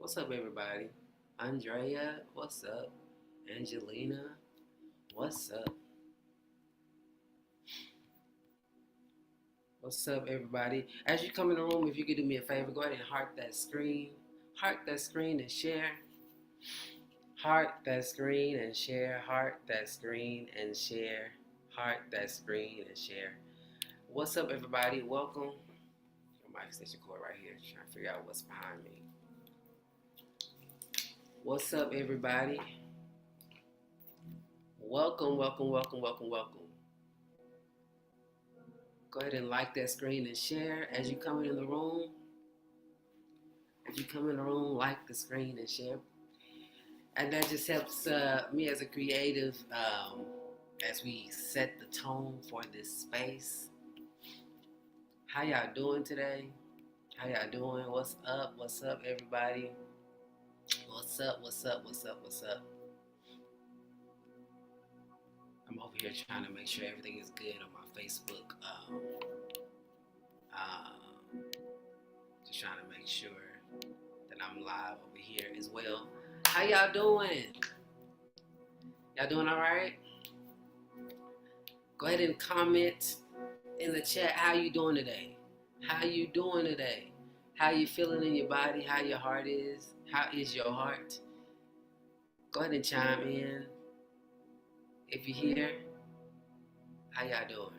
What's up, everybody? Andrea, what's up? Angelina, what's up? What's up, everybody? As you come in the room, if you could do me a favor, go ahead and heart that screen and share. Heart that screen and share. Heart that screen and share. Heart that screen and share. What's up, everybody? Welcome. Your mic extension cord right here. Trying to figure out what's behind me. What's up, everybody? Welcome, welcome, welcome, welcome, welcome. Go ahead and like that screen and share as you come in the room. As you come in the room, like the screen and share. And that just helps me as a creative as we set the tone for this space. How y'all doing today? How y'all doing? What's up? What's up, everybody? What's up? What's up? What's up? What's up? I'm over here trying to make sure everything is good on my Facebook. Just trying to make sure that I'm live over here as well. How y'all doing? Y'all doing all right? Go ahead and comment in the chat how you doing today. How you doing today? How you feeling in your body? How your heart is? How is your heart? Go ahead and chime in. If you're here, how y'all doing?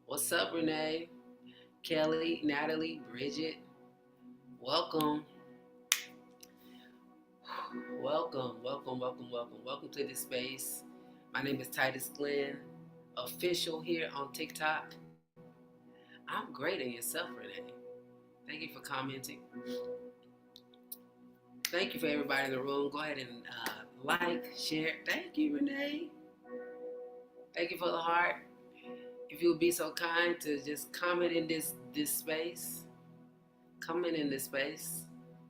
What's up, Renee? Kelly, Natalie, Bridget, welcome. Welcome, welcome, welcome, welcome. Welcome to this space. My name is Titus Glenn, official here on TikTok. I'm great, and yourself, Renee. Thank you for commenting. Thank you for everybody in the room. Go ahead and like, share. Thank you, Renee. Thank you for the heart. If you would be so kind to just comment in this space. Comment in this space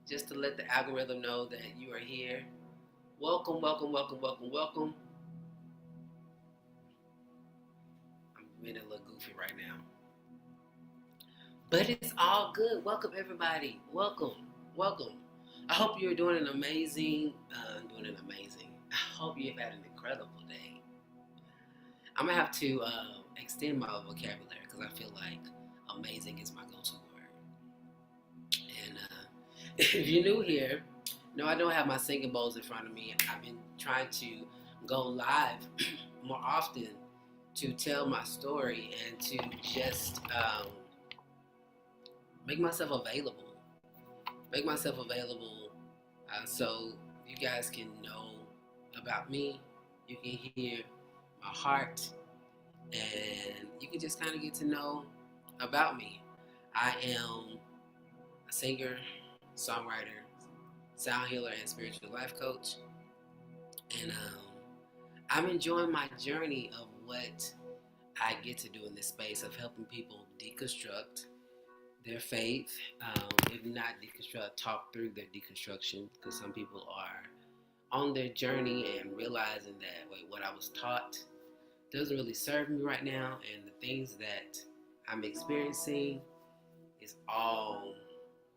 just to let the algorithm know that you are here. Welcome, welcome, welcome, welcome, welcome. I'm being a little goofy right now. But it's all good. Welcome, everybody. Welcome, welcome. I hope you're doing an amazing. I hope you've had an incredible day. I'm gonna have to extend my vocabulary because I feel like amazing is my go-to word. And if you're new here, no, I don't have my singing bowls in front of me. I've been trying to go live more often to tell my story and to just make myself available. So you guys can know about me. You can hear my heart, and you can just kind of get to know about me. I am a singer, songwriter, sound healer, and spiritual life coach. And I'm enjoying my journey of what I get to do in this space of helping people deconstruct their faith, if not deconstruct, talk through their deconstruction, because some people are on their journey and realizing that, wait, what I was taught doesn't really serve me right now, and the things that I'm experiencing is all,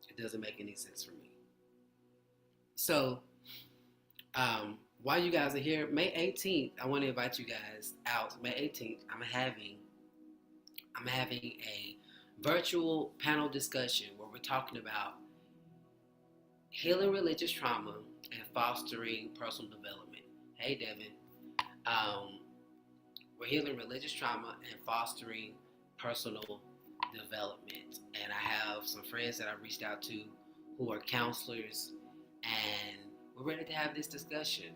it doesn't make any sense for me. So, while you guys are here, May 18th, I want to invite you guys out. May 18th, I'm having a virtual panel discussion where we're talking about healing religious trauma and fostering personal development. Hey, Devin. We're healing religious trauma and fostering personal development. And I have some friends that I reached out to who are counselors, and we're ready to have this discussion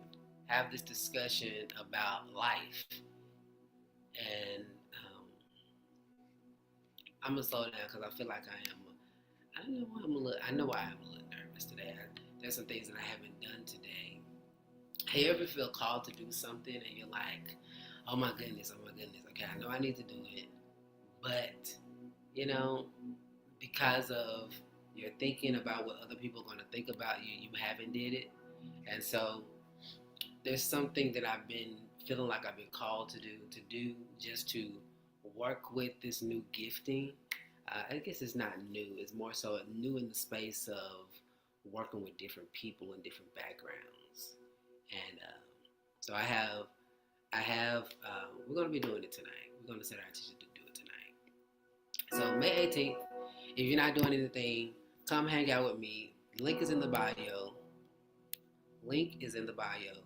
about life. And I'm gonna slow down because I feel like I know why I'm a little nervous today. There's some things that I haven't done today. Hey, you ever feel called to do something and you're like, oh my goodness, okay, I know I need to do it, but because of your thinking about what other people are gonna think about you, you haven't did it. And so there's something that I've been feeling like I've been called to do just to work with this new gifting I guess it's not new. It's more so new in the space of working with different people and different backgrounds. And so we're going to be doing it tonight. We're going to set our intention to do it tonight. So May 18th, if you're not doing anything, come hang out with me. Link is in the bio. Link is in the bio.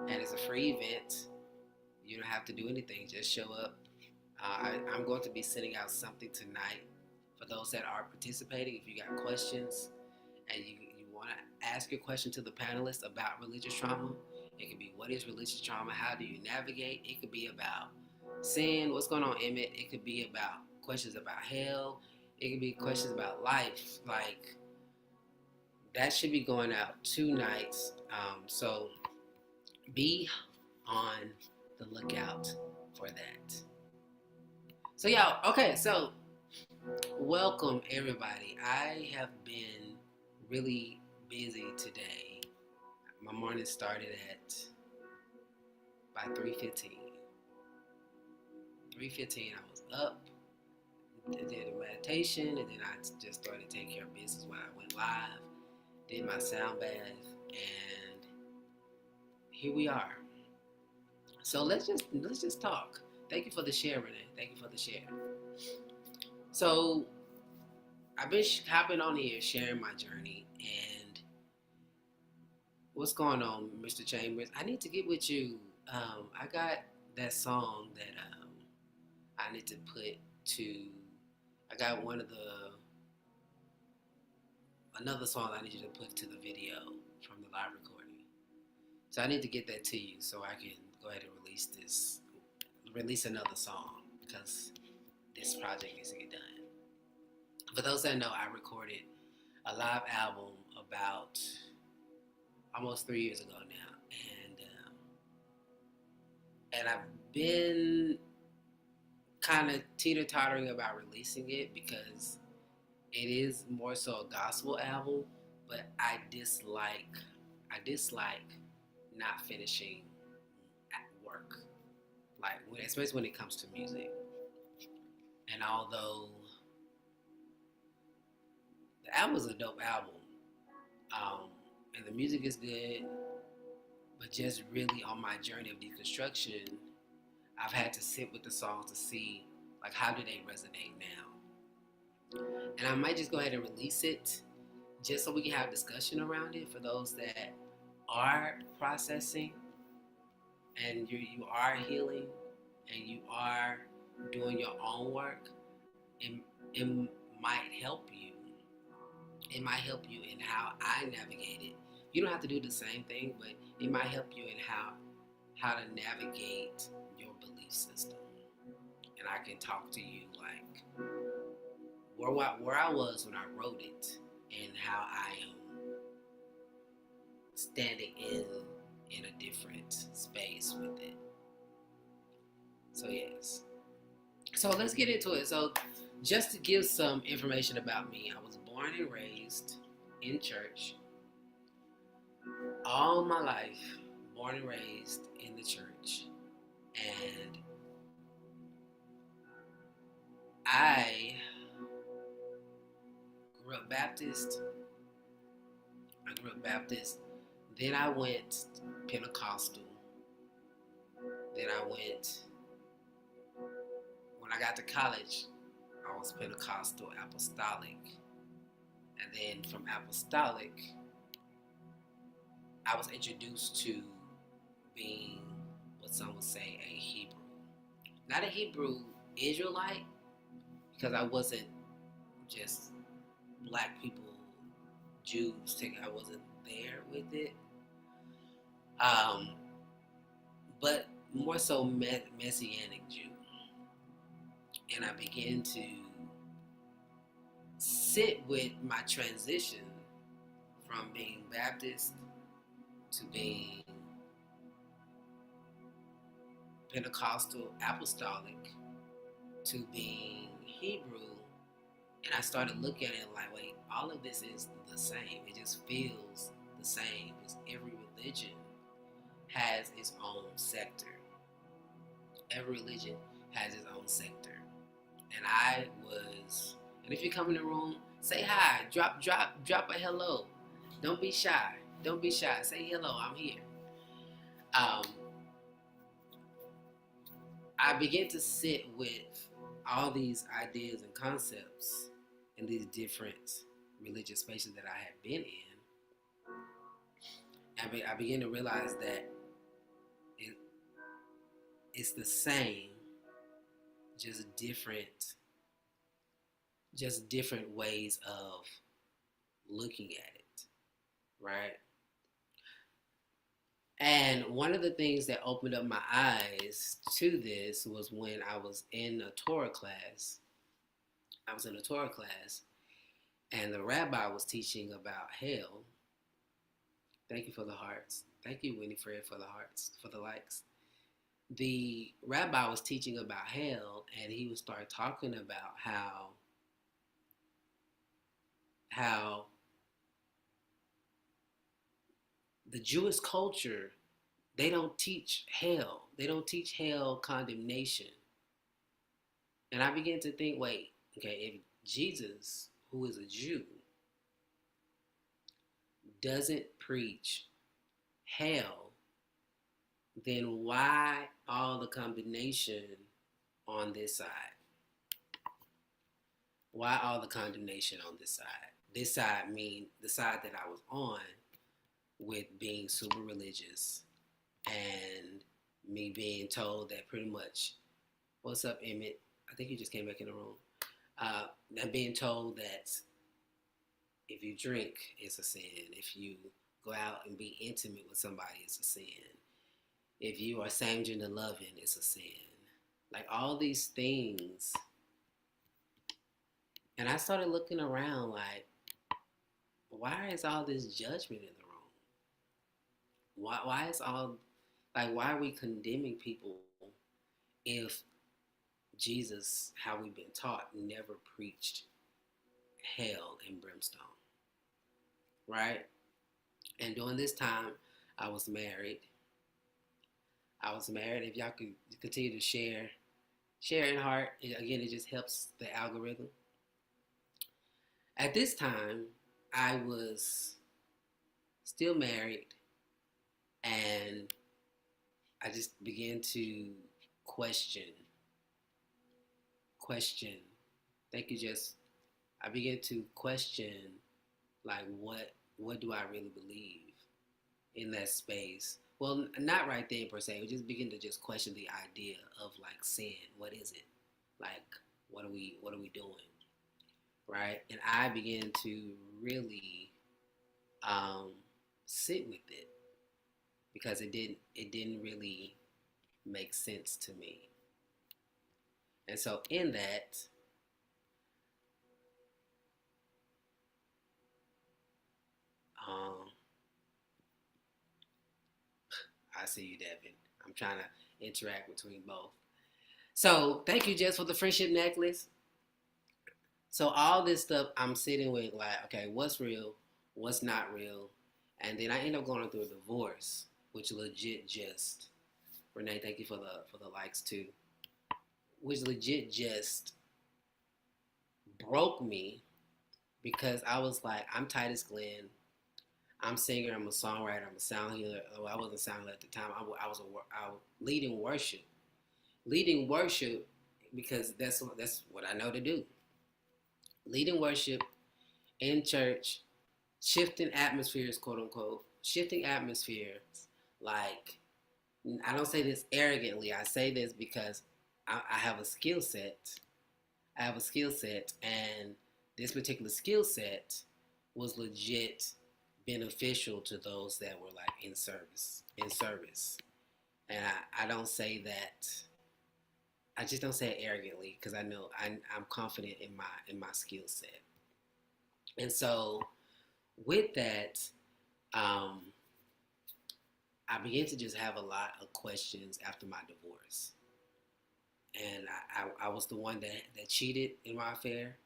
And it's a free event. You don't have to do anything. Just show up. I'm going to be sending out something tonight for those that are participating. If you got questions and you want to ask your question to the panelists about religious trauma, it could be, what is religious trauma? How do you navigate? It could be about sin, what's going on in it. It could be about questions about hell. It could be questions about life. Like, that should be going out 2 nights. So be on the lookout for that. So y'all, okay, so welcome everybody. I have been really busy today. My morning started at by 3:15. 3:15 I was up, did a meditation, and then I just started taking care of business when I went live, did my sound bath, and here we are. So let's just talk. Thank you for the share, Renee. Thank you for the share. So I've been hopping on here, sharing my journey, and what's going on, Mr. Chambers? I need to get with you. I got that song that I need to put to. I got another song I need you to put to the video from the live recording. So I need to get that to you so I can go ahead and release another song, because this project needs to get done. For those that know, I recorded a live album about almost 3 years ago now, and I've been kind of teeter-tottering about releasing it because it is more so a gospel album, but I dislike not finishing at work, like especially when it comes to music. And although the album is a dope album, and the music is good, but just really on my journey of deconstruction, I've had to sit with the songs to see, like, how do they resonate now. And I might just go ahead and release it just so we can have discussion around it for those that are processing and you are healing and you are doing your own work. It might help you. It might help you in how I navigate it. You don't have to do the same thing, but it might help you in how to navigate your belief system. And I can talk to you like where I was when I wrote it and how I am standing in a different space with it. So yes. So let's get into it. So just to give some information about me, I was born and raised in church. All my life, born and raised in the church. And I grew up Baptist. Then I went Pentecostal. Then when I got to college, I was Pentecostal Apostolic. And then from Apostolic, I was introduced to being what some would say a Hebrew. Not a Hebrew Israelite, because I wasn't just black people, Jews, I wasn't there with it. But more so Messianic Jew. And I began to sit with my transition from being Baptist to being Pentecostal Apostolic to being Hebrew. And I started looking at it like, wait, all of this is the same. It just feels the same, because every religion has its own sector. Every religion has its own sector. And I was And if you come in the room, say hi, drop a hello. Don't be shy. Don't be shy. Say hello, I'm here. Um, I began to sit with all these ideas and concepts in these different religious spaces that I had been in. I began to realize that it, it's the same, just different ways of looking at it, right? And one of the things that opened up my eyes to this was when I was in a Torah class. I was in a Torah class, and the rabbi was teaching about hell. Thank you for the hearts. Thank you, Winifred, for the hearts, for the likes. The rabbi was teaching about hell, and he would start talking about how the Jewish culture, they don't teach hell. They don't teach hell condemnation. And I began to think, wait, okay, if Jesus, who is a Jew, doesn't preach hell, then why all the condemnation on this side? Why all the condemnation on this side? This side mean the side that I was on with being super religious and me being told that pretty much, what's up, Emmett? I think you just came back in the room. And being told that if you drink, it's a sin. If you go out and be intimate with somebody, it's a sin. If you are same gender loving, it's a sin. Like all these things. And I started looking around like, why is all this judgment in the room? Why is all, like, why are we condemning people if Jesus, how we've been taught, never preached hell and brimstone, right? And during this time, I was married. If y'all could continue to share in heart, again, it just helps the algorithm. At this time, I was still married, and I just began to question. Thank you, Jess. I began to question, like, what do I really believe in that space? Well, not right then per se. We just begin to just question the idea of like sin. What is it? Like, what are we doing? Right? And I began to really sit with it because it didn't really make sense to me. And so in that, I see you, Devin. I'm trying to interact between both. So thank you, Jess, for the friendship necklace. So all this stuff I'm sitting with, like, okay, what's real, what's not real, and then I end up going through a divorce, which legit just, Renee, thank you for the likes too, which legit just broke me because I was like, I'm Titus Glenn. I'm a singer, I'm a songwriter, I'm a sound healer. Well, I wasn't a sound healer at the time. I was leading worship. Leading worship because that's what I know to do. Leading worship in church, shifting atmospheres, quote unquote, shifting atmospheres. Like, I don't say this arrogantly. I say this because I have a skill set. And this particular skill set was legit beneficial to those that were like in service. And I don't say that. I just don't say it arrogantly because I know I'm confident in my skill set. And so with that, I began to just have a lot of questions after my divorce. And I was the one that cheated in my affair.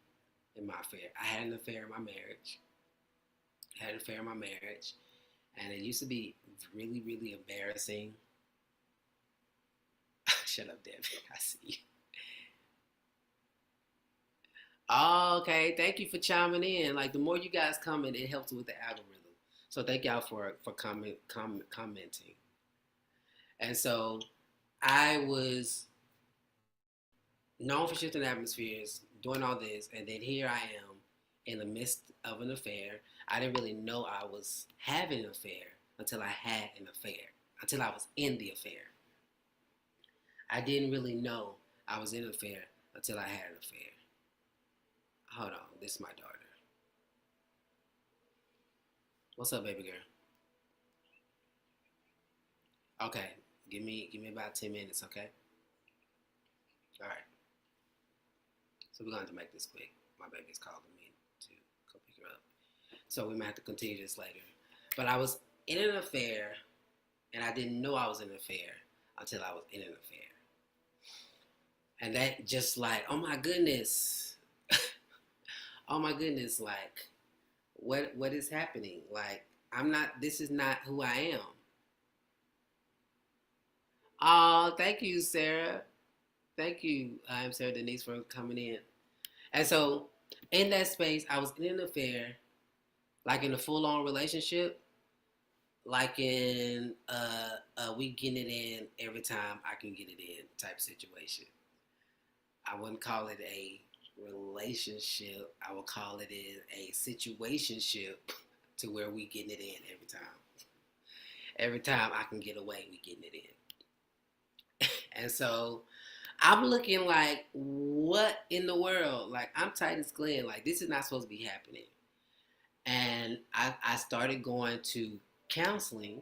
I had an affair in my marriage. And it used to be really, really embarrassing. Shut up, Devin. I see you. Oh, okay. Thank you for chiming in. Like the more you guys comment, it helps with the algorithm. So thank y'all for commenting. And so I was known for shifting atmospheres, doing all this, and then here I am in the midst of an affair. I didn't really know I was having an affair until I had an affair, until I was in the affair. I didn't really know I was in an affair until I had an affair. Hold on, this is my daughter. What's up, baby girl? Okay, give me about 10 minutes, okay? All right. So we're going to make this quick. My baby's calling me to go pick her up. So we might have to continue this later. But I was in an affair, and I didn't know I was in an affair until I was in an affair. And that just like, oh my goodness, oh my goodness, like, what is happening? Like, I'm not. This is not who I am. Oh, thank you, Sarah. Thank you, I'm Sarah Denise, for coming in. And so, in that space, I was in an affair, like in a full-on relationship, like in we getting it in every time I can get it in type situation. I wouldn't call it a relationship. I would call it a situationship to where we getting it in every time. Every time I can get away, we getting it in. And so I'm looking like, what in the world? Like, I'm Titus Glenn. Like, this is not supposed to be happening. And I started going to counseling.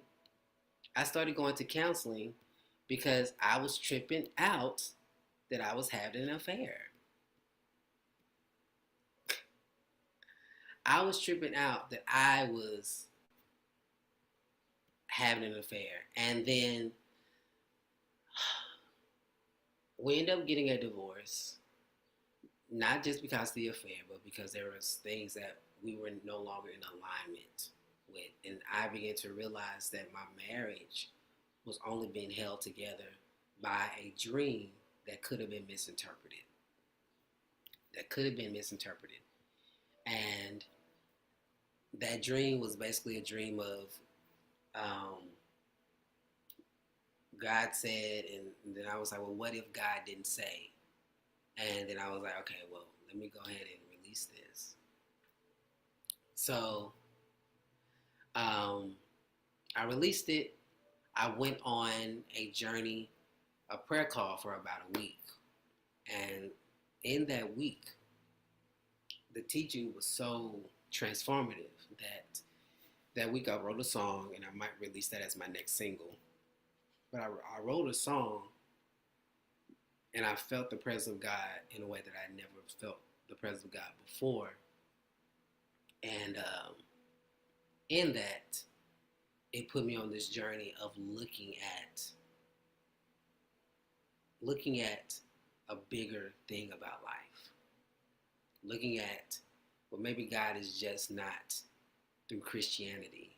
I started going to counseling because I was tripping out that I was having an affair. I was tripping out that I was having an affair. And then we ended up getting a divorce, not just because of the affair, but because there was things that we were no longer in alignment with. And I began to realize that my marriage was only being held together by a dream that could have been misinterpreted. That could have been misinterpreted. And that dream was basically a dream of um, God said, and then I was like, well, what if God didn't say? And then I was like, okay, well, let me go ahead and release this. So I released it. I went on a journey, a prayer call for about a week. And in that week, the teaching was so transformative that week I wrote a song, and I might release that as my next single. But I wrote a song, and I felt the presence of God in a way that I never felt the presence of God before. And in that, it put me on this journey of looking at a bigger thing about life. Looking at, well, maybe God is just not through Christianity.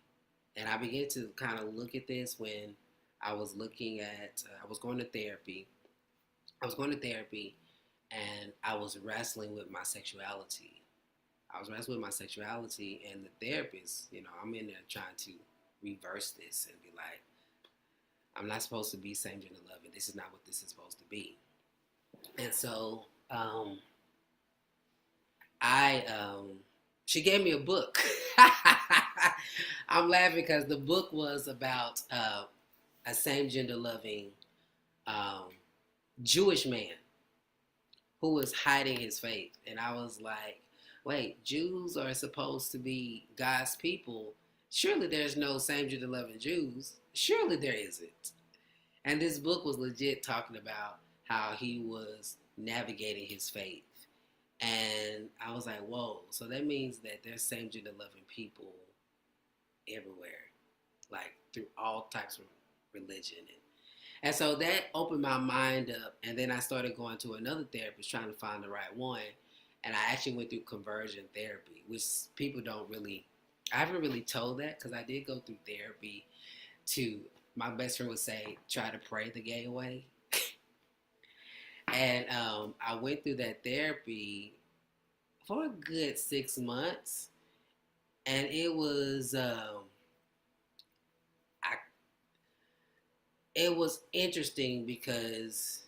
And I began to kind of look at this when I was looking at, I was going to therapy. I was going to therapy and I was wrestling with my sexuality. I was wrestling with my sexuality, and the therapist, I'm in there trying to reverse this and be like, I'm not supposed to be same gender loving. This is not what this is supposed to be. And so she gave me a book. I'm laughing because the book was about a same gender loving um, Jewish man who was hiding his faith. And I was like, wait, Jews are supposed to be God's people. Surely there's no same gender loving Jews. Surely there isn't. And this book was legit talking about how he was navigating his faith. And I was like, whoa, so that means that there's same gender loving people everywhere, like through all types of religion. And so that opened my mind up. And then I started going to another therapist trying to find the right one. And I actually went through conversion therapy, which people don't really, I haven't really told that because I did go through therapy to, my best friend would say, try to pray the gay away. And I went through that therapy for a good 6 months, and it was I, it was interesting because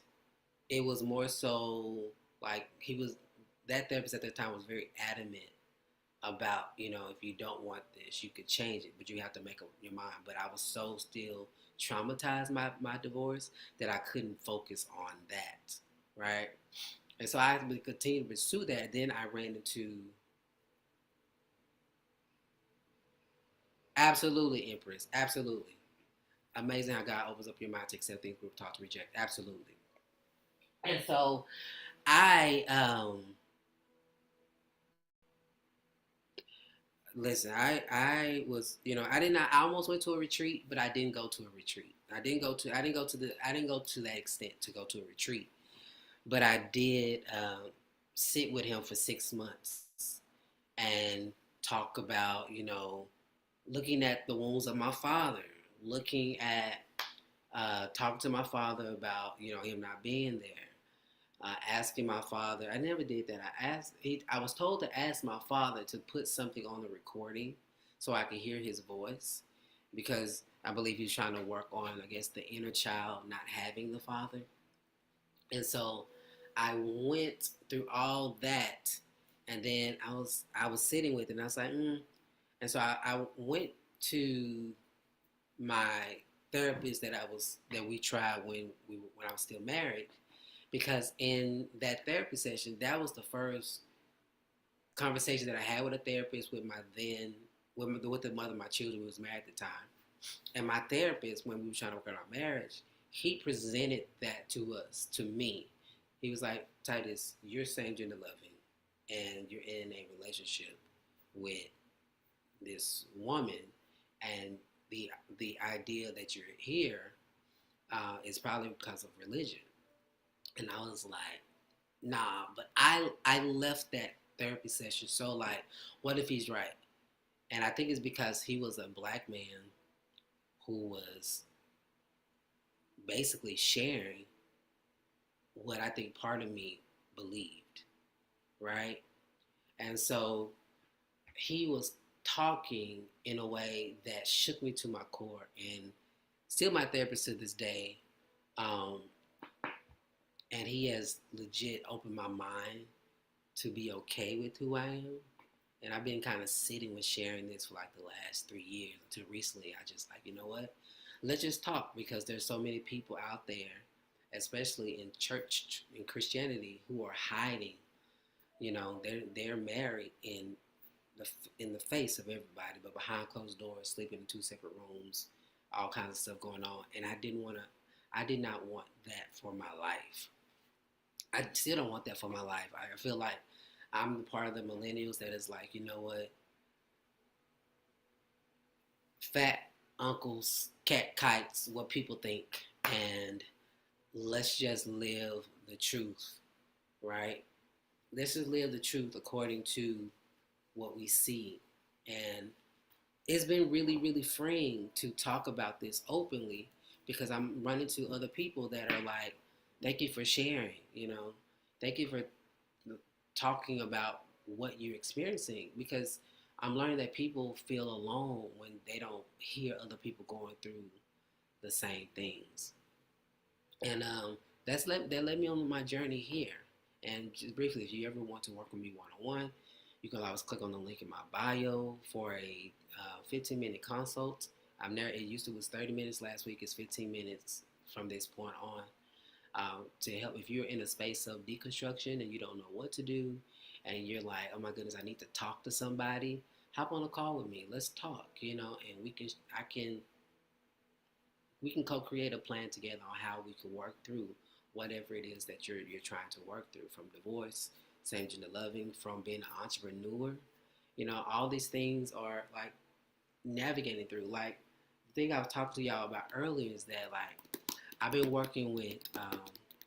it was more so like he was that therapist at that time was very adamant about, if you don't want this, you could change it, but you have to make up your mind. But I was so still traumatized my divorce that I couldn't focus on that, right? And so I would continue to pursue that. Then I ran into absolutely Empress, absolutely amazing how God opens up your mind to accept things we were taught to reject, absolutely. And so I listen, I was, I did not. I almost went to a retreat, but I didn't go to a retreat. I didn't go to that extent to go to a retreat, but I did sit with him for 6 months and talk about, looking at the wounds of my father, looking at talking to my father about, him not being there. Asking my father. I never did that. I was told to ask my father to put something on the recording so I could hear his voice, because I believe he's trying to work on, I guess, the inner child not having the father. And so I went through all that, and then I was sitting with it, and I was like, And so I went to my therapist that we tried when I was still married, because in that therapy session, that was the first conversation that I had with a therapist with my then with the mother of my children who was married at the time. And my therapist, when we were trying to work on our marriage, he presented that to me. He was like, Titus, you're same gender loving, and you're in a relationship with this woman, and the idea that you're here is probably because of religion. And I was like, nah, but I left that therapy session so like, what if he's right? And I think it's because he was a black man who was basically sharing what I think part of me believed, right? And so he was talking in a way that shook me to my core, and still my therapist to this day. Um, and he has legit opened my mind to be okay with who I am. And I've been kind of sitting with sharing this for like the last 3 years, until recently I just like, you know what? Let's just talk, because there's so many people out there, especially in church, in Christianity, who are hiding. They're married the in the face of everybody, but behind closed doors, sleeping in two separate rooms, all kinds of stuff going on. And I did not want that for my life. I still don't want that for my life. I feel like I'm the part of the millennials that is like, you know what? Fat uncles, cat kites, what people think, and let's just live the truth, right? Let's just live the truth according to what we see. And it's been really, really freeing to talk about this openly, because I'm running to other people that are like, thank you for sharing, thank you for talking about what you're experiencing, because I'm learning that people feel alone when they don't hear other people going through the same things. And that led me on my journey here. And just briefly, if you ever want to work with me one on one, you can always click on the link in my bio for a 15-minute consult. I'm there. It used to was 30 minutes. Last week is 15 minutes from this point on. To help if you're in a space of deconstruction and you don't know what to do, and you're like, oh my goodness, I need to talk to somebody. Hop on a call with me. Let's talk. And we can co-create a plan together on how we can work through whatever it is that you're trying to work through, from divorce, same gender loving, from being an entrepreneur. All these things are like navigating through. Like the thing I was talking to y'all about earlier is that like I've been working with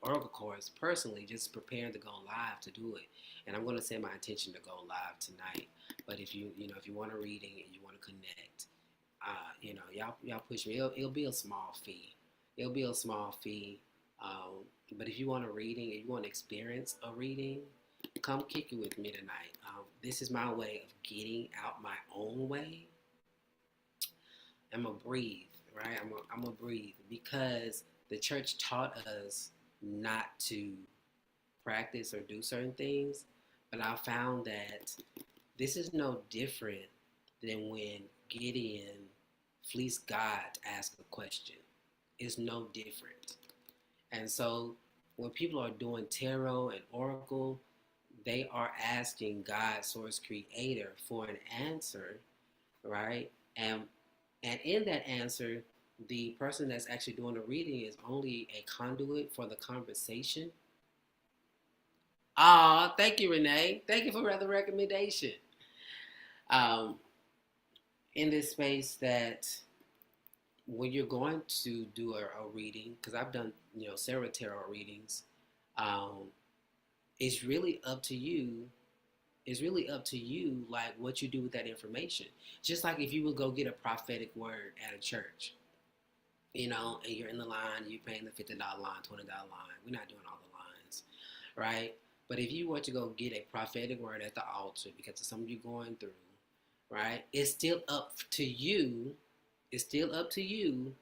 Oracle cards personally, just preparing to go live to do it, and I'm going to set my intention to go live tonight. But if if you want a reading and you want to connect, y'all push me. It'll be a small fee. It'll be a small fee. But if you want a reading, if you want to experience a reading, come kick it with me tonight. This is my way of getting out my own way. I'm gonna breathe, right? I'm gonna breathe because the church taught us not to practice or do certain things, but I found that this is no different than when Gideon fleeced God to ask a question. It's no different. And so when people are doing tarot and oracle, they are asking God, source creator, for an answer, right? And in that answer, the person that's actually doing the reading is only a conduit for the conversation. Ah, thank you, Renee. Thank you for the recommendation. Um, in this space that when you're going to do a reading, because I've done several tarot readings, um, it's really up to you. It's really up to you, like what you do with that information. Just like if you would go get a prophetic word at a church, and you're in the line, you're paying the $50 line, $20 line. We're not doing all the lines, right? But if you were to go get a prophetic word at the altar because of something you're going through, right? It's still up to you. It's still up to you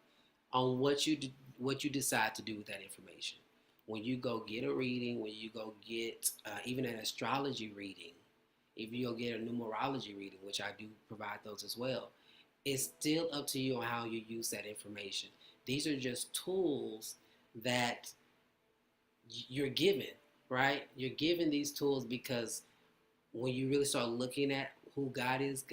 on what you decide to do with that information. When you go get a reading, when you go get even an astrology reading, if you go get a numerology reading, which I do provide those as well, it's still up to you on how you use that information. These are just tools that you're given, right? You're given these tools because when you really start looking at who God is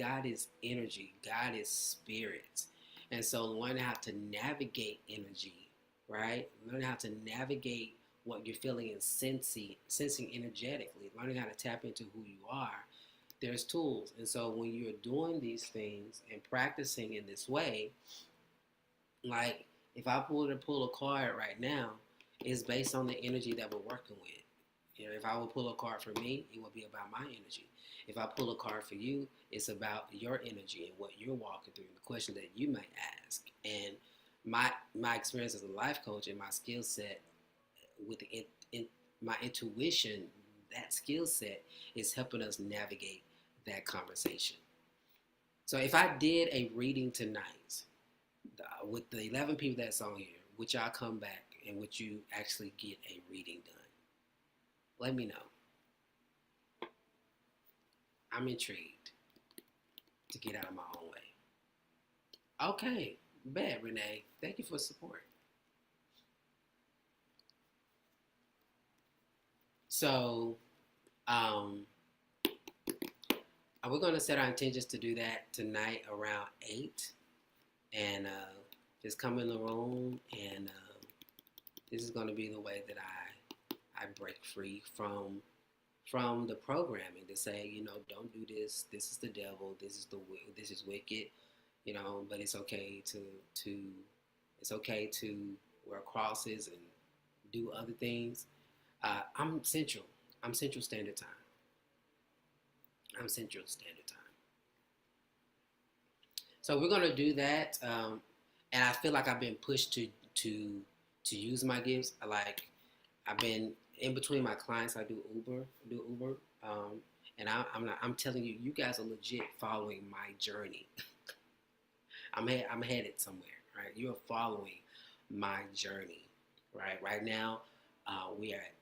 energy, God is spirit. And so learning how to navigate energy, right? Learning how to navigate what you're feeling and sensing energetically, learning how to tap into who you are. There's tools. And so when you're doing these things and practicing in this way, like if I pull a card right now, it's based on the energy that we're working with. If I would pull a card for me, it would be about my energy. If I pull a card for you, it's about your energy and what you're walking through and the question that you might ask. And my experience as a life coach and my skill set with my intuition, that skill set is helping us navigate that conversation. So if I did a reading tonight with the 11 people that's on here, would y'all come back and would you actually get a reading done? Let me know. I'm intrigued to get out of my own way. Okay, bad, Renee. Thank you for support. So, we're going to set our intentions to do that tonight around 8. And just come in the room, and this is going to be the way that I break free from the programming to say, don't do this. This is the devil. This is wicked. But it's okay to wear crosses and do other things. I'm Central. I'm Central Standard Time. I'm Central Standard Time. So we're gonna do that, and I feel like I've been pushed to use my gifts. Like I've been in between my clients. I do Uber, and I'm telling you, you guys are legit following my journey. I'm headed somewhere, right? You are following my journey, right? Right now, we are at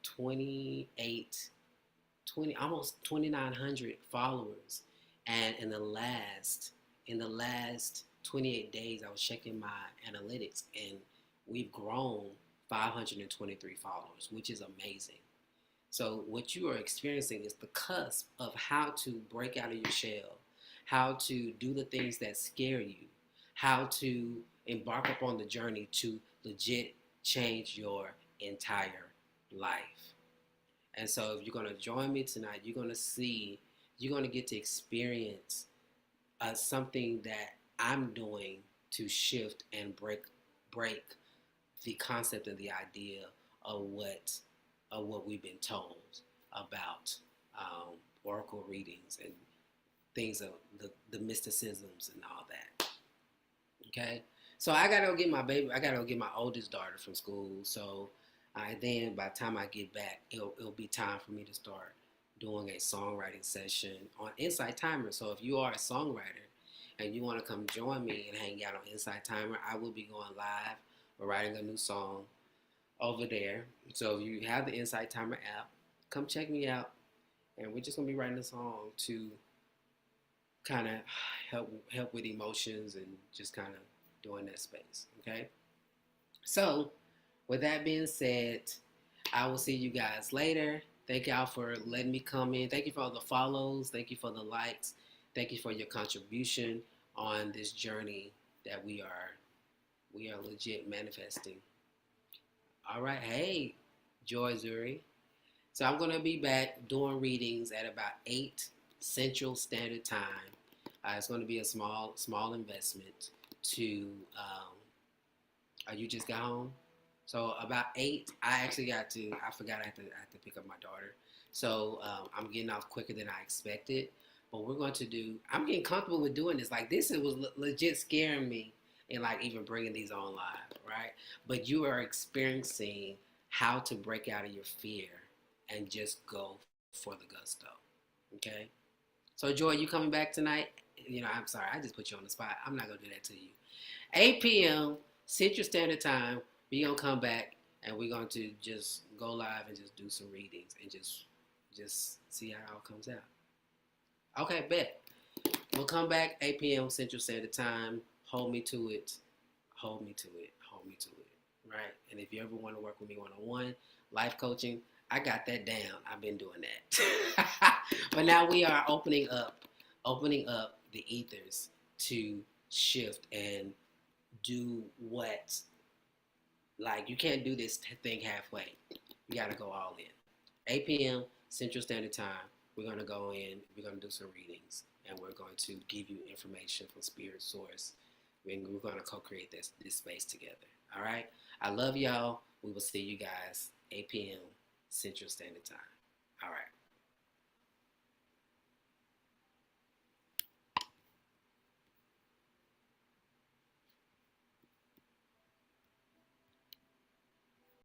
almost 2,900 followers, and in the last 28 days, I was checking my analytics, and we've grown 523 followers, which is amazing. So what you are experiencing is the cusp of how to break out of your shell, how to do the things that scare you, how to embark upon the journey to legit change your entire life. And so if you're going to join me tonight, you're going to get to experience something that I'm doing to shift and break the concept and the idea of what we've been told about oracle readings and things of the mysticisms and all that. Okay, so I gotta go get my oldest daughter from school. So then by the time I get back, it'll be time for me to start doing a songwriting session on Insight Timer. So if you are a songwriter and you want to come join me and hang out on Insight Timer, I will be going live or writing a new song over there. So if you have the Insight Timer app, come check me out. And we're just gonna be writing a song to kind of help with emotions and just kind of doing that space. Okay. So with that being said, I will see you guys later. Thank y'all for letting me come in. Thank you for all the follows. Thank you for the likes. Thank you for your contribution on this journey that we are legit manifesting. All right. Hey, Joy Zuri. So I'm going to be back doing readings at about 8 Central Standard Time. It's going to be a small investment to, you just got home? So about 8, I forgot I had to pick up my daughter. So I'm getting off quicker than I expected. But I'm getting comfortable with doing this. Like this, it was legit scaring me and like even bringing these on live, right? But you are experiencing how to break out of your fear and just go for the gusto, okay? So Joy, you coming back tonight? I'm sorry, I just put you on the spot. I'm not gonna do that to you. 8 p.m. Central Standard Time, we gonna come back and we're going to just go live and just do some readings and just see how it all comes out. Okay, bet. We'll come back 8 p.m. Central Standard Time. Hold me to it. Hold me to it. Hold me to it. Right? And if you ever want to work with me one-on-one, life coaching, I got that down. I've been doing that. But now we are opening up the ethers to shift and do what, like, you can't do this thing halfway. You got to go all in. 8 p.m. Central Standard Time, we're going to go in, we're going to do some readings, and we're going to give you information from Spirit Source. We're going to co-create this space together. All right? I love y'all. We will see you guys 8 p.m. Central Standard Time.